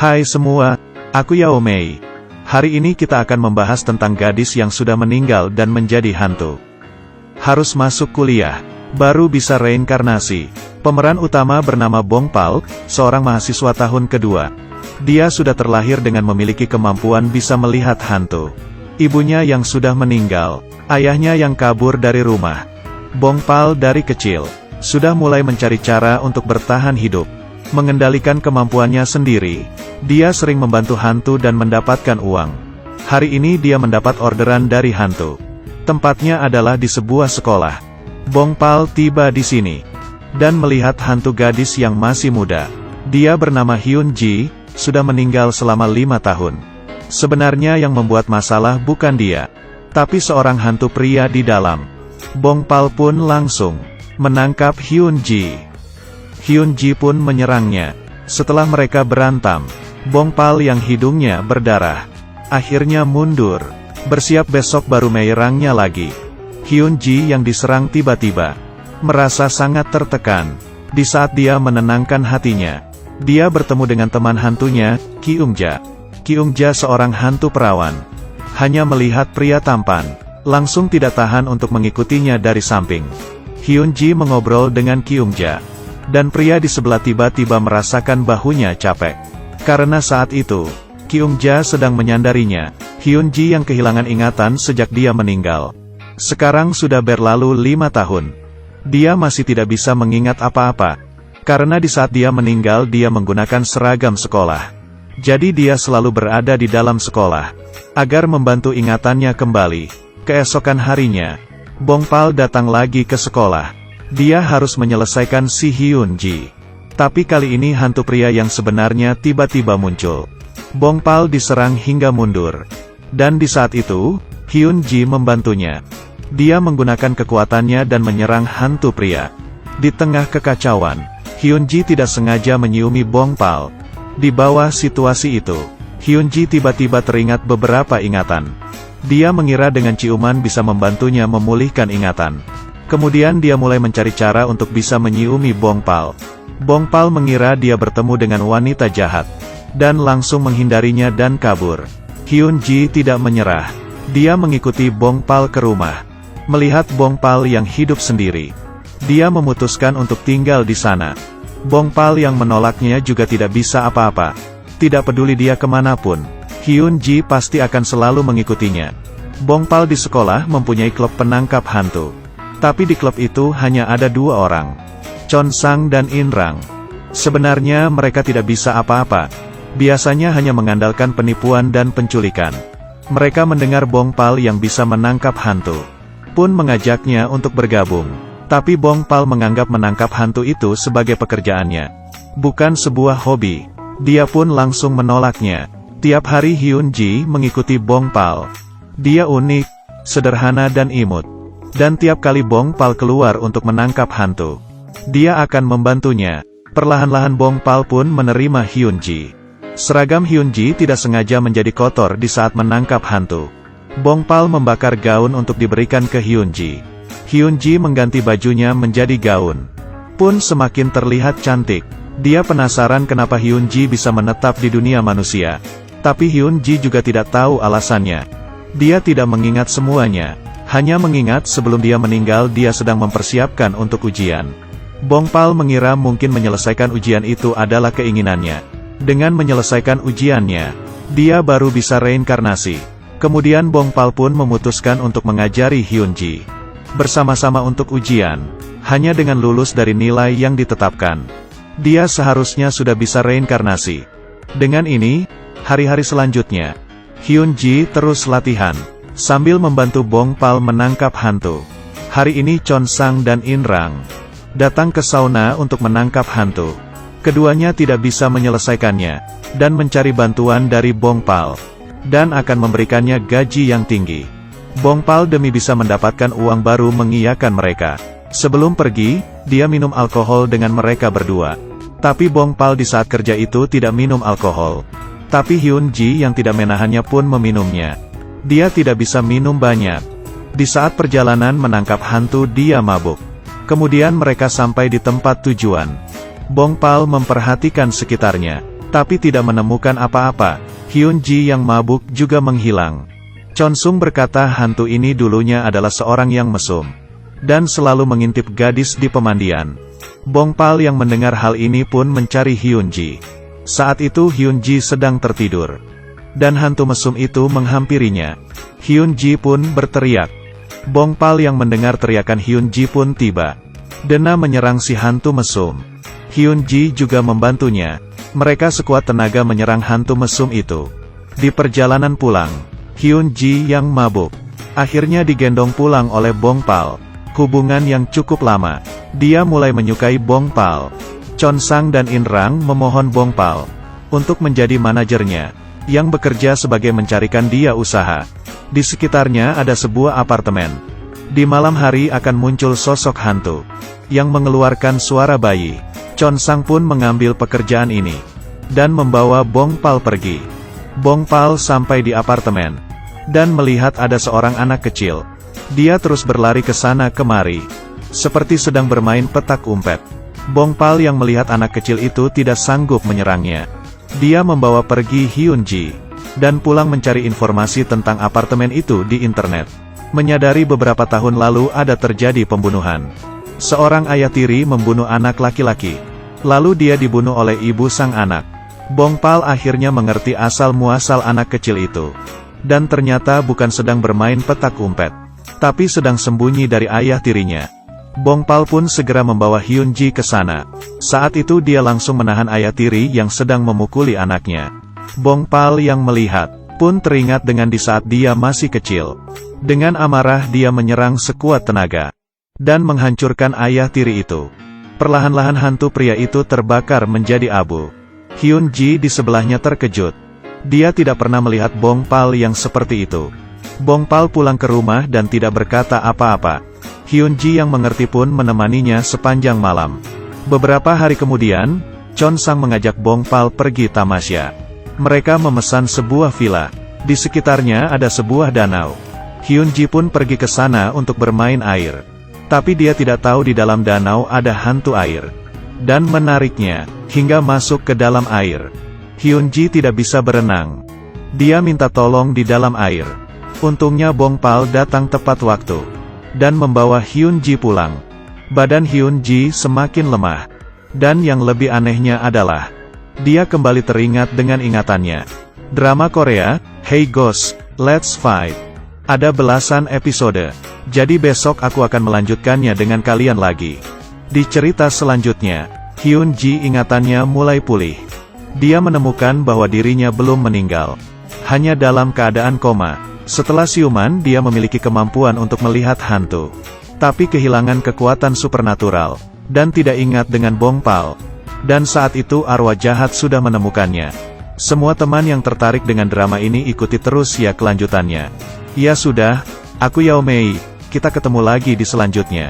Hai semua, aku Yao Mei. Hari ini kita akan membahas tentang gadis yang sudah meninggal dan menjadi hantu. Harus masuk kuliah, baru bisa reinkarnasi. Pemeran utama bernama Bong Pal, seorang mahasiswa tahun kedua. Dia sudah terlahir dengan memiliki kemampuan bisa melihat hantu. Ibunya yang sudah meninggal, ayahnya yang kabur dari rumah. Bong Pal dari kecil sudah mulai mencari cara untuk bertahan hidup. Mengendalikan kemampuannya sendiri, dia sering membantu hantu dan mendapatkan uang. Hari ini dia mendapat orderan dari hantu. Tempatnya adalah di sebuah sekolah. Bong Pal tiba di sini dan melihat hantu gadis yang masih muda. Dia bernama Hyun Ji, sudah meninggal selama 5 tahun. Sebenarnya yang membuat masalah bukan dia, tapi seorang hantu pria di dalam. Bong Pal pun langsung menangkap Hyun Ji. Hyun Ji pun menyerangnya. Setelah mereka berantem, Bong Pal yang hidungnya berdarah akhirnya mundur, bersiap besok baru menyerangnya lagi. Hyun Ji yang diserang tiba-tiba merasa sangat tertekan. Di saat dia menenangkan hatinya, dia bertemu dengan teman hantunya, Kyungja. Kyungja seorang hantu perawan. Hanya melihat pria tampan, langsung tidak tahan untuk mengikutinya dari samping. Hyun Ji mengobrol dengan Kyungja, dan pria di sebelah tiba-tiba merasakan bahunya capek. Karena saat itu, Kyungja sedang menyandarinya. Hyun Ji yang kehilangan ingatan sejak dia meninggal. Sekarang sudah berlalu 5 tahun. Dia masih tidak bisa mengingat apa-apa. Karena di saat dia meninggal dia menggunakan seragam sekolah. Jadi dia selalu berada di dalam sekolah agar membantu ingatannya kembali. Keesokan harinya, Bong Pal datang lagi ke sekolah. Dia harus menyelesaikan si Hyun Ji. Tapi kali ini hantu pria yang sebenarnya tiba-tiba muncul. Bong Pal diserang hingga mundur. Dan di saat itu, Hyun Ji membantunya. Dia menggunakan kekuatannya dan menyerang hantu pria. Di tengah kekacauan, Hyun Ji tidak sengaja menyiumi Bong Pal. Di bawah situasi itu, Hyun Ji tiba-tiba teringat beberapa ingatan. Dia mengira dengan ciuman bisa membantunya memulihkan ingatan. Kemudian dia mulai mencari cara untuk bisa menyiumi Bong Pal. Bong Pal mengira dia bertemu dengan wanita jahat, dan langsung menghindarinya dan kabur. Hyun Ji tidak menyerah. Dia mengikuti Bong Pal ke rumah. Melihat Bong Pal yang hidup sendiri, dia memutuskan untuk tinggal di sana. Bong Pal yang menolaknya juga tidak bisa apa-apa. Tidak peduli dia kemanapun, Hyun Ji pasti akan selalu mengikutinya. Bong Pal di sekolah mempunyai klub penangkap hantu. Tapi di klub itu hanya ada 2 orang, Chon Sang dan In Rang. Sebenarnya mereka tidak bisa apa-apa. Biasanya hanya mengandalkan penipuan dan penculikan. Mereka mendengar Bong Pal yang bisa menangkap hantu, pun mengajaknya untuk bergabung. Tapi Bong Pal menganggap menangkap hantu itu sebagai pekerjaannya, bukan sebuah hobi. Dia pun langsung menolaknya. Tiap hari Hyun Ji mengikuti Bong Pal. Dia unik, sederhana dan imut. Dan tiap kali Bong Pal keluar untuk menangkap hantu, dia akan membantunya. Perlahan-lahan Bong Pal pun menerima Hyun Ji. Seragam Hyun Ji tidak sengaja menjadi kotor di saat menangkap hantu. Bong Pal membakar gaun untuk diberikan ke Hyun Ji. Hyun Ji mengganti bajunya menjadi gaun, pun semakin terlihat cantik. Dia penasaran kenapa Hyun Ji bisa menetap di dunia manusia. Tapi Hyun Ji juga tidak tahu alasannya. Dia tidak mengingat semuanya. Hanya mengingat sebelum dia meninggal dia sedang mempersiapkan untuk ujian. Bong Pal mengira mungkin menyelesaikan ujian itu adalah keinginannya. Dengan menyelesaikan ujiannya, dia baru bisa reinkarnasi. Kemudian Bong Pal pun memutuskan untuk mengajari Hyun Ji. Bersama-sama untuk ujian, hanya dengan lulus dari nilai yang ditetapkan, dia seharusnya sudah bisa reinkarnasi. Dengan ini, hari-hari selanjutnya, Hyun Ji terus latihan sambil membantu Bong Pal menangkap hantu. Hari ini Chon Sang dan In Rang datang ke sauna untuk menangkap hantu. Keduanya tidak bisa menyelesaikannya, dan mencari bantuan dari Bong Pal, dan akan memberikannya gaji yang tinggi. Bong Pal demi bisa mendapatkan uang baru mengiyakan mereka. Sebelum pergi, dia minum alkohol dengan mereka berdua. Tapi Bong Pal di saat kerja itu tidak minum alkohol. Tapi Hyun Ji yang tidak menahannya pun meminumnya. Dia tidak bisa minum banyak. Di saat perjalanan menangkap hantu dia mabuk. Kemudian mereka sampai di tempat tujuan. Bong Pal memperhatikan sekitarnya. Tapi tidak menemukan apa-apa, Hyun-ji yang mabuk juga menghilang. Chon-sung berkata hantu ini dulunya adalah seorang yang mesum, dan selalu mengintip gadis di pemandian. Bong-pal yang mendengar hal ini pun mencari Hyun-ji. Saat itu Hyun-ji sedang tertidur, dan hantu mesum itu menghampirinya. Hyun-ji pun berteriak. Bong-pal yang mendengar teriakan Hyun-ji pun tiba. Dena menyerang si hantu mesum. Hyun-ji juga membantunya. Mereka sekuat tenaga menyerang hantu mesum itu. Di perjalanan pulang, Hyun-ji yang mabuk akhirnya digendong pulang oleh Bong-pal. Hubungan yang cukup lama. Dia mulai menyukai Bong-pal. Chon-sang dan In-rang memohon Bong-pal untuk menjadi manajernya, yang bekerja sebagai mencarikan dia usaha. Di sekitarnya ada sebuah apartemen. Di malam hari akan muncul sosok hantu yang mengeluarkan suara bayi. Chon-sang pun mengambil pekerjaan ini dan membawa Bong-pal pergi. Bong-pal sampai di apartemen dan melihat ada seorang anak kecil. Dia terus berlari ke sana kemari, seperti sedang bermain petak umpet. Bong-pal yang melihat anak kecil itu tidak sanggup menyerangnya. Dia membawa pergi Hyun-ji, dan pulang mencari informasi tentang apartemen itu di internet. Menyadari beberapa tahun lalu ada terjadi pembunuhan. Seorang ayah tiri membunuh anak laki-laki. Lalu dia dibunuh oleh ibu sang anak. Bong-pal akhirnya mengerti asal-muasal anak kecil itu. Dan ternyata bukan sedang bermain petak umpet, tapi sedang sembunyi dari ayah tirinya. Bong-pal pun segera membawa Hyun-ji ke sana. Saat itu dia langsung menahan ayah tiri yang sedang memukuli anaknya. Bong-pal yang melihat pun teringat dengan di saat dia masih kecil. Dengan amarah dia menyerang sekuat tenaga dan menghancurkan ayah tiri itu. Perlahan-lahan hantu pria itu terbakar menjadi abu. Hyun-ji di sebelahnya terkejut. Dia tidak pernah melihat Bong-pal yang seperti itu. Bong-pal pulang ke rumah dan tidak berkata apa-apa. Hyun-ji yang mengerti pun menemaninya sepanjang malam. Beberapa hari kemudian, Chon-sang mengajak Bong-pal pergi tamasya. Mereka memesan sebuah villa. Di sekitarnya ada sebuah danau. Hyun-ji pun pergi ke sana untuk bermain air. Tapi dia tidak tahu di dalam danau ada hantu air. Dan menariknya, hingga masuk ke dalam air. Hyun-ji tidak bisa berenang. Dia minta tolong di dalam air. Untungnya Bong-pal datang tepat waktu dan membawa Hyun-ji pulang. Badan Hyun-ji semakin lemah. Dan yang lebih anehnya adalah, dia kembali teringat dengan ingatannya. Drama Korea, Hey Ghost, Let's Fight. Ada belasan episode. Jadi besok aku akan melanjutkannya dengan kalian lagi. Di cerita selanjutnya, Hyun-ji ingatannya mulai pulih. Dia menemukan bahwa dirinya belum meninggal. Hanya dalam keadaan koma. Setelah siuman dia memiliki kemampuan untuk melihat hantu. Tapi kehilangan kekuatan supernatural. Dan tidak ingat dengan Bong-pal. Dan saat itu arwah jahat sudah menemukannya. Semua teman yang tertarik dengan drama ini ikuti terus ya kelanjutannya. Ya sudah, aku Yao Mei, kita ketemu lagi di selanjutnya.